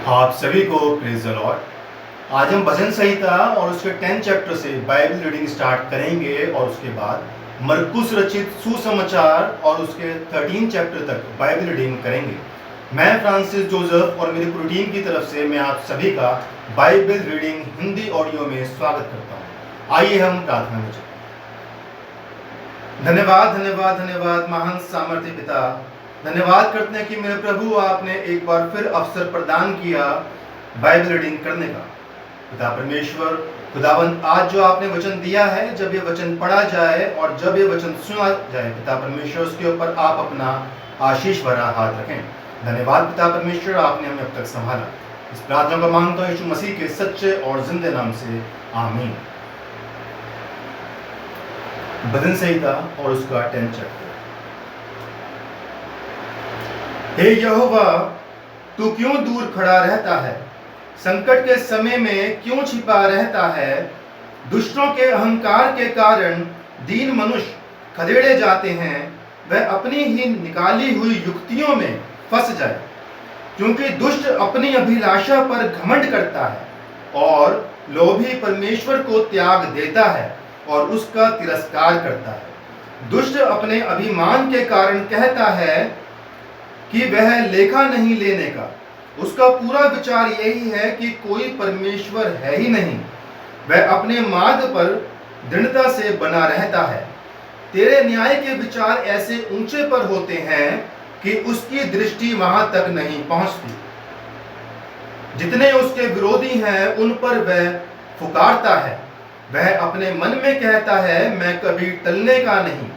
आप सभी को प्रेज द लॉर्ड। आज हम भजन संहिता और उसके 10 चैप्टर से बाइबल रीडिंग स्टार्ट करेंगे और उसके बाद मरकुस रचित सुसमाचार और उसके 13 चैप्टर तक बाइबल रीडिंग करेंगे। मैं फ्रांसिस जोसेफ और मेरी पूरी टीम की तरफ से मैं आप सभी का बाइबल रीडिंग हिंदी ऑडियो में स्वागत करता हूँ। आइए हम प्रार्थना में चलें। धन्यवाद धन्यवाद धन्यवाद महान सामर्थ्य पिता, धन्यवाद करते हैं कि मेरे प्रभु आपने एक बार फिर अवसर प्रदान किया बाइबल रीडिंग करने का। पिता परमेश्वर खुदावंद, आज जो आपने वचन दिया है, जब ये वचन पढ़ा जाए और जब ये वचन सुना जाए, पिता परमेश्वर उसके ऊपर आप अपना आशीष भरा हाथ रखें। धन्यवाद पिता परमेश्वर, आपने हमें अब तक संभाला। इस प्रार्थना को मांगता हूँ यीशु मसीह के सच्चे और जिंदे नाम से, आमीन। भजन संहिता और उसका 10 चैप्टर। हे यहोवा, तू क्यों दूर खड़ा रहता है? संकट के समय में क्यों छिपा रहता है? दुष्टों के अहंकार के कारण दीन मनुष्य खदेड़े जाते हैं, वह अपनी ही निकाली हुई युक्तियों में फंस जाए। क्योंकि दुष्ट अपनी अभिलाषा पर घमंड करता है और लोभी परमेश्वर को त्याग देता है और उसका तिरस्कार करता है। दुष्ट अपने अभिमान के कारण कहता है कि वह लेखा नहीं लेने का। उसका पूरा विचार यही है कि कोई परमेश्वर है ही नहीं। वह अपने मार्ग पर दृढ़ता से बना रहता है। तेरे न्याय के विचार ऐसे ऊंचे पर होते हैं कि उसकी दृष्टि वहां तक नहीं पहुंचती। जितने उसके विरोधी हैं उन पर वह फुकारता है। वह अपने मन में कहता है, मैं कभी टलने का नहीं,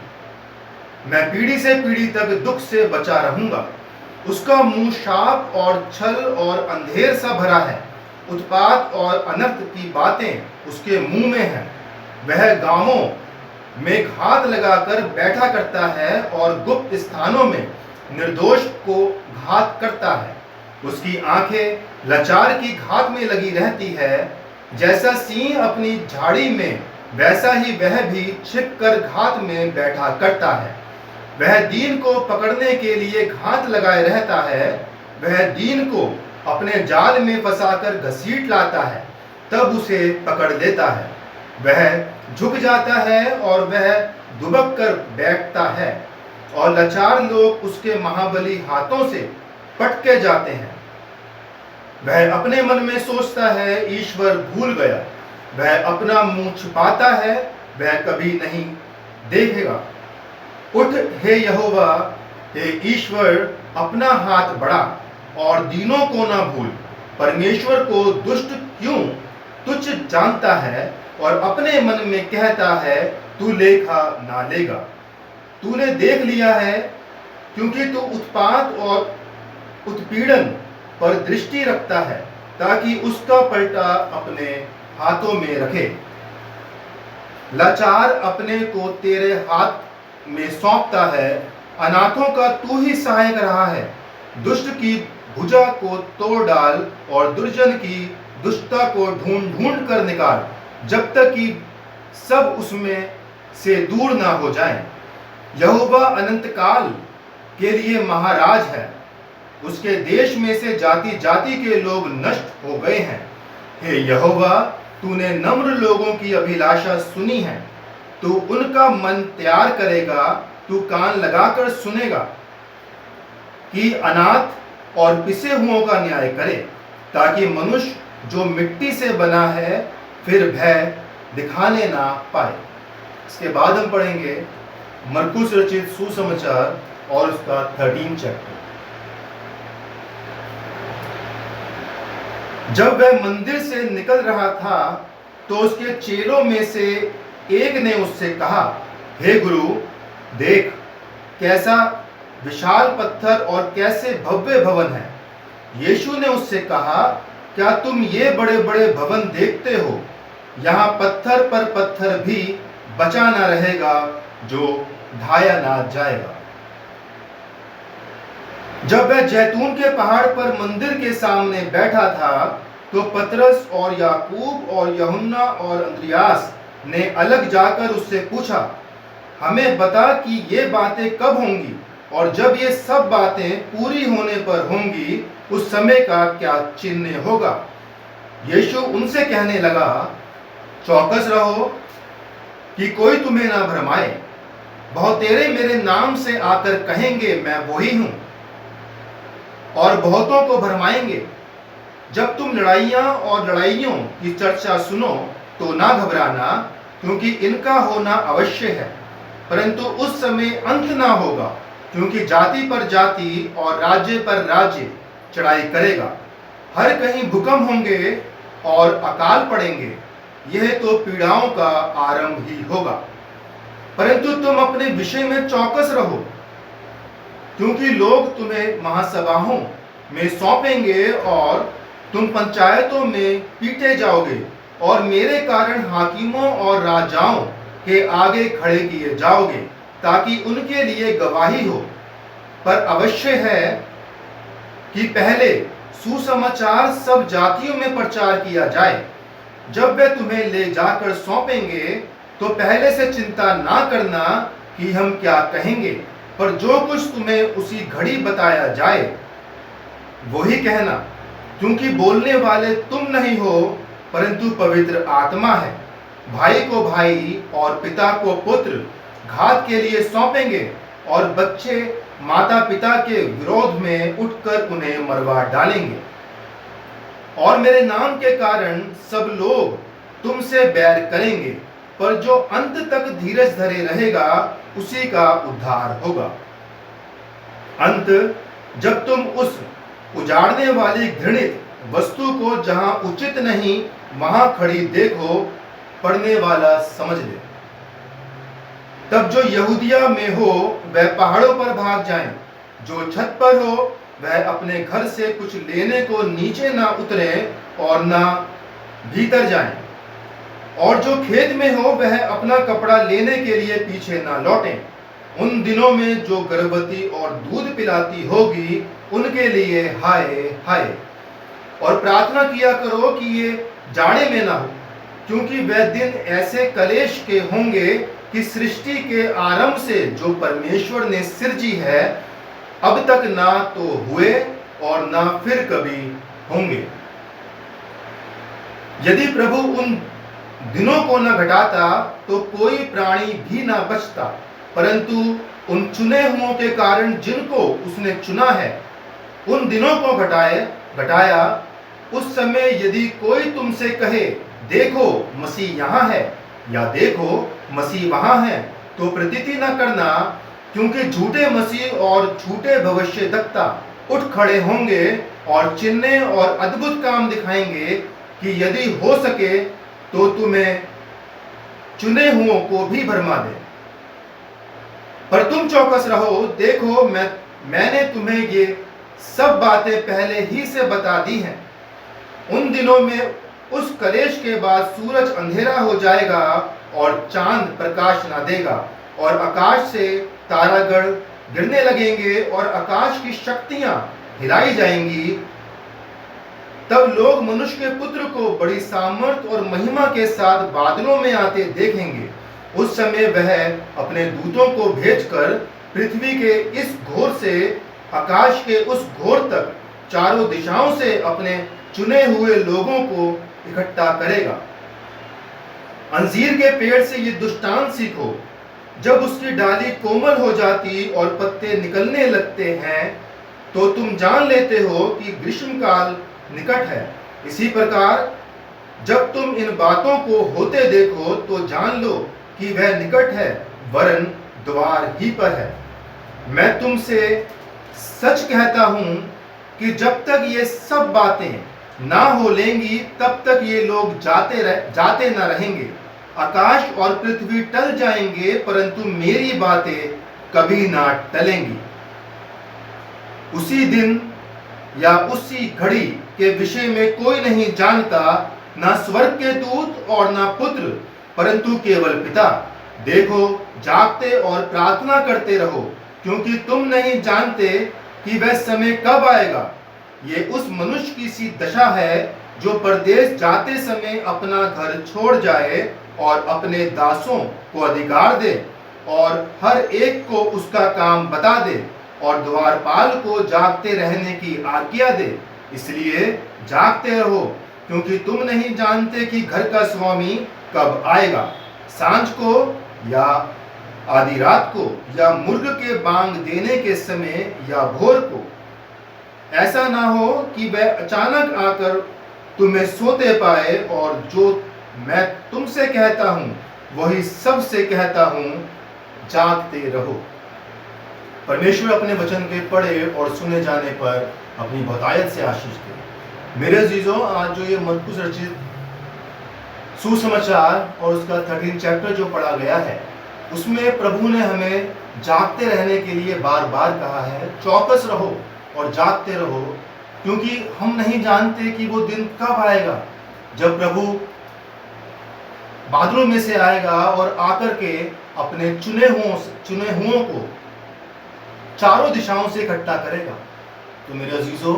मैं पीढ़ी से पीढ़ी तक दुख से बचा रहूंगा। उसका मुंह शाप और छल और अंधेर सा भरा है। उत्पात और अनर्थ की बातें उसके मुंह में हैं। वह गांवों में घात लगाकर बैठा करता है और गुप्त स्थानों में निर्दोष को घात करता है। उसकी आंखें लाचार की घात में लगी रहती है। जैसा सिंह अपनी झाड़ी में, वैसा ही वह भी छिपकर घात में बैठा करता है। वह दीन को पकड़ने के लिए घात लगाए रहता है। वह दीन को अपने जाल में फंसाकर घसीट लाता है, तब उसे पकड़ लेता है। वह झुक जाता है और वह दुबक कर बैठता है और लाचार लोग उसके महाबली हाथों से पटके जाते हैं। वह अपने मन में सोचता है, ईश्वर भूल गया। वह अपना मुंह छिपाता है, वह कभी नहीं देखेगा। उठ हे यहोवा, हे ईश्वर, अपना हाथ बढ़ा और दीनों को ना भूल। परमेश्वर को दुष्ट क्यों तुच्छ जानता है और अपने मन में कहता है, तू लेखा ना लेगा। तूने देख लिया है, क्योंकि तू उत्पात और उत्पीड़न पर दृष्टि रखता है, ताकि उसका पलटा अपने हाथों में रखे। लाचार अपने को तेरे हाथ में सौंपता है। अनाथों का तू ही सहायक रहा है। दुष्ट की भुजा को तोड़ डाल और दुर्जन की दुष्टता को ढूंढ ढूंढ कर निकाल, जब तक कि सब उसमें से दूर ना हो जाएं। यहोवा अनंत काल के लिए महाराज है। उसके देश में से जाति जाति के लोग नष्ट हो गए हैं। हे यहोवा, तूने नम्र लोगों की अभिलाषा सुनी है। तू उनका मन तैयार करेगा। तू कान लगाकर सुनेगा कि अनाथ और पिसे हुओं का न्याय करे, ताकि मनुष्य जो मिट्टी से बना है फिर भय दिखाने ना पाए। इसके बाद हम पढ़ेंगे मरकुस रचित सुसमाचार और उसका 13 चैप्टर। जब वह मंदिर से निकल रहा था तो उसके चेलों में से एक ने उससे कहा, हे गुरु, देख कैसा विशाल पत्थर और कैसे भव्य भवन है। यीशु ने उससे कहा, क्या तुम ये बड़े बड़े भवन देखते हो? यहाँ पत्थर पर पत्थर भी बचा ना रहेगा जो ढाया ना जाएगा। जब वह जैतून के पहाड़ पर मंदिर के सामने बैठा था तो पतरस और याकूब और यूहन्ना और अंद्रियास ने अलग जाकर उससे पूछा, हमें बता कि ये बातें कब होंगी और जब ये सब बातें पूरी होने पर होंगी उस समय का क्या चिन्ह होगा। यीशु उनसे कहने लगा, चौकस रहो कि कोई तुम्हें ना भरमाए। बहुतेरे मेरे नाम से आकर कहेंगे मैं वही हूं, और बहुतों को भरमाएंगे। जब तुम लड़ाइयां और लड़ाइयों की चर्चा सुनो तो ना घबराना, क्योंकि इनका होना अवश्य है, परंतु उस समय अंत ना होगा। क्योंकि जाति पर जाति और राज्य पर राज्य चढ़ाई करेगा। हर कहीं भूकंप होंगे और अकाल पड़ेंगे। यह तो पीड़ाओं का आरंभ ही होगा। परंतु तुम अपने विषय में चौकस रहो, क्योंकि लोग तुम्हें महासभाओं में सौंपेंगे और तुम पंचायतों में पीटे जाओगे, और मेरे कारण हाकिमों और राजाओं के आगे खड़े किए जाओगे, ताकि उनके लिए गवाही हो। पर अवश्य है कि पहले सुसमाचार सब जातियों में प्रचार किया जाए। जब वे तुम्हें ले जाकर सौंपेंगे तो पहले से चिंता ना करना कि हम क्या कहेंगे, पर जो कुछ तुम्हें उसी घड़ी बताया जाए वही कहना, क्योंकि बोलने वाले तुम नहीं हो परंतु पवित्र आत्मा है। भाई को भाई और पिता को पुत्र घात के लिए सौंपेंगे, और बच्चे माता पिता के विरोध में उठकर उन्हें मरवा डालेंगे। और मेरे नाम के कारण सब लोग तुमसे बैर करेंगे, पर जो अंत तक धीरज धरे रहेगा उसी का उद्धार होगा। अंत, जब तुम उस उजाड़ने वाली घृणित वस्तु को जहां उचित नहीं वहां खड़ी देखो, पड़ने वाला समझ ले। तब जो यहूदिया में हो वह पहाड़ों पर भाग जाएं, जो छत पर हो वह अपने घर से कुछ लेने को नीचे ना उतरे और ना भीतर जाएं, और जो खेत में हो वह अपना कपड़ा लेने के लिए पीछे ना लौटें। उन दिनों में जो गर्भवती और दूध पिलाती होगी उनके लिए हाय हाय। और प्रार्थना किया करो कि ये जाड़े में ना हो, क्योंकि वह दिन ऐसे कलेश के होंगे कि सृष्टि के आरंभ से जो परमेश्वर ने सिरजी है अब तक ना तो हुए और ना फिर कभी होंगे। यदि प्रभु उन दिनों को न घटाता तो कोई प्राणी भी ना बचता, परंतु उन चुने हुओं के कारण जिनको उसने चुना है उन दिनों को घटाया। उस समय यदि कोई तुमसे कहे देखो मसीह यहाँ है या देखो मसीह वहाँ है, तो प्रतीति न करना, क्योंकि झूठे मसीह और झूठे भविष्यद्वक्ता उठ खड़े होंगे और चिन्ह और अद्भुत काम दिखाएंगे कि यदि हो सके तो तुम्हें चुने हुओं को भी भरमा दे। पर तुम चौकस रहो, देखो मैंने तुम्हें ये सब बातें पहले ही से बता दी हैं। उन दिनों में उस कलेश के बाद सूरज अंधेरा हो जाएगा और चांद प्रकाश न देगा, और आकाश से तारागण गिरने लगेंगे और आकाश की शक्तियां हिलाई जाएंगी। तब लोग मनुष्य के पुत्र को बड़ी सामर्थ और महिमा के साथ बादलों में आते देखेंगे। उस समय वह अपने दूतों को भेजकर पृथ्वी के इस घोर से आकाश के उस घोर तक चारों दिशाओं से अपने चुने हुए लोगों को इकट्ठा करेगा। अंजीर के पेड़ से ये दृष्टांत सीखो, जब उसकी डाली कोमल हो जाती और पत्ते निकलने लगते हैं तो तुम जान लेते हो कि ग्रीष्मकाल निकट है। इसी प्रकार जब तुम इन बातों को होते देखो तो जान लो कि वह निकट है, वरन द्वार ही पर है। मैं तुमसे सच कहता हूं कि जब तक ये सब बातें ना हो लेंगी तब तक ये लोग जाते न रहेंगे। आकाश और पृथ्वी टल जाएंगे परंतु मेरी बातें कभी ना टलेंगी। उसी दिन या उसी घड़ी के विषय में कोई नहीं जानता, ना स्वर्ग के दूत और ना पुत्र, परंतु केवल पिता। देखो, जागते और प्रार्थना करते रहो, क्योंकि तुम नहीं जानते कि वह समय कब आएगा। ये उस मनुष्य की सी दशा है जो परदेश जाते समय अपना घर छोड़ जाए और अपने दासों को अधिकार दे और हर एक को उसका काम बता दे और द्वारपाल को जागते रहने की आज्ञा दे। इसलिए जागते रहो, क्योंकि तुम नहीं जानते कि घर का स्वामी कब आएगा, सांझ को या आधी रात को, या मुर्ग के बांग देने के समय, या भोर को। ऐसा ना हो कि वह अचानक आकर तुम्हें सोते पाए। और जो मैं तुमसे कहता हूं वही सबसे कहता हूं, जागते रहो। परमेश्वर अपने वचन के पढ़े और सुने जाने पर अपनी बहुतायत से आशीष दे। मेरे अजीजों, आज जो ये मरकुस रचित सुसमाचार और उसका 13 चैप्टर जो पढ़ा गया है, उसमें प्रभु ने हमें जागते रहने के लिए बार बार कहा है। चौकस रहो और जागते रहो, क्योंकि हम नहीं जानते कि वो दिन कब आएगा जब प्रभु बादलों में से आएगा और आकर के अपने चुने हुओं को चारों दिशाओं से इकट्ठा करेगा। तो मेरे अजीजों,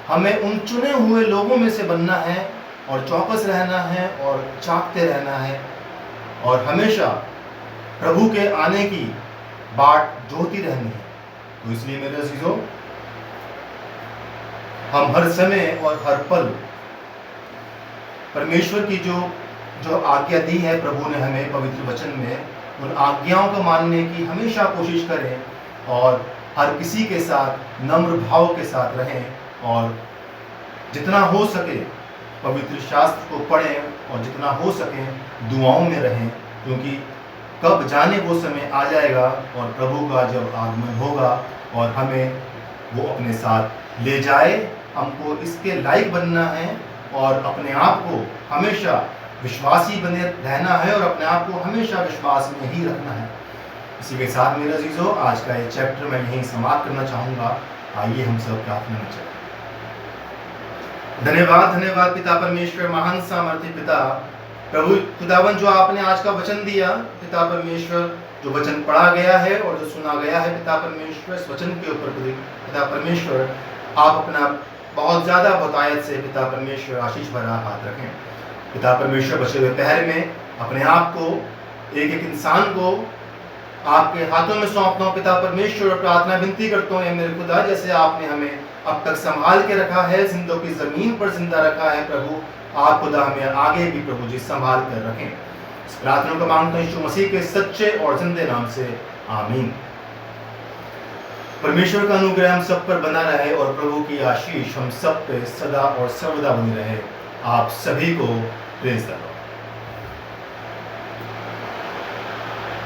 हमें उन चुने हुए लोगों में से बनना है और चौकस रहना है और जागते रहना है और हमेशा प्रभु के आने की बाट जोती रहनी है। तो इसलिए मेरे अजीजों, हम हर समय और हर पल परमेश्वर की जो आज्ञा दी है प्रभु ने हमें पवित्र वचन में, उन आज्ञाओं को मानने की हमेशा कोशिश करें और हर किसी के साथ नम्र भाव के साथ रहें और जितना हो सके पवित्र शास्त्र को पढ़ें और जितना हो सके दुआओं में रहें, क्योंकि कब जाने वो समय आ जाएगा और प्रभु का जब आगमन होगा और हमें वो अपने साथ ले जाए। हमको इसके लायक बनना है और अपने आप को हमेशा विश्वासी बने रहना है और अपने आप को हमेशा विश्वास में ही रखना है। इसी के साथ मेरे अजीजों, आज का ये चैप्टर मैं यहीं समाप्त करना चाहूँगा। आइए हम सब प्रार्थना में चलें। धन्यवाद पिता परमेश्वर, महान सामर्थ्य पिता प्रभु खुदावन, जो आपने आज का वचन दिया पिता परमेश्वर, जो वचन पढ़ा गया है और जो सुना गया है पिता परमेश्वर, इस वचन के ऊपर पिता परमेश्वर आप अपना बहुत ज़्यादा बहुतायत से पिता परमेश्वर आशीष भरा हाथ रखें। पिता परमेश्वर, बचे हुए पहर में अपने आप को एक एक इंसान को आपके हाथों में सौंपता हूँ पिता परमेश्वर, और प्रार्थना विनती करता हूँ मेरे खुदा, जैसे आपने हमें अब तक संभाल के रखा है, जिंदों की ज़मीन पर जिंदा रखा है प्रभु, आप खुदा हमें आगे भी प्रभु जी संभाल कर रखें। इस प्रार्थना को मांगता हूँ यीशु मसीह के सच्चे और जिंदे नाम से, आमीन। परमेश्वर का अनुग्रह हम सब पर बना रहे और प्रभु की आशीष हम सब पे सदा और सर्वदा बनी रहे। आप सभी को प्रेज़ द लॉर्ड।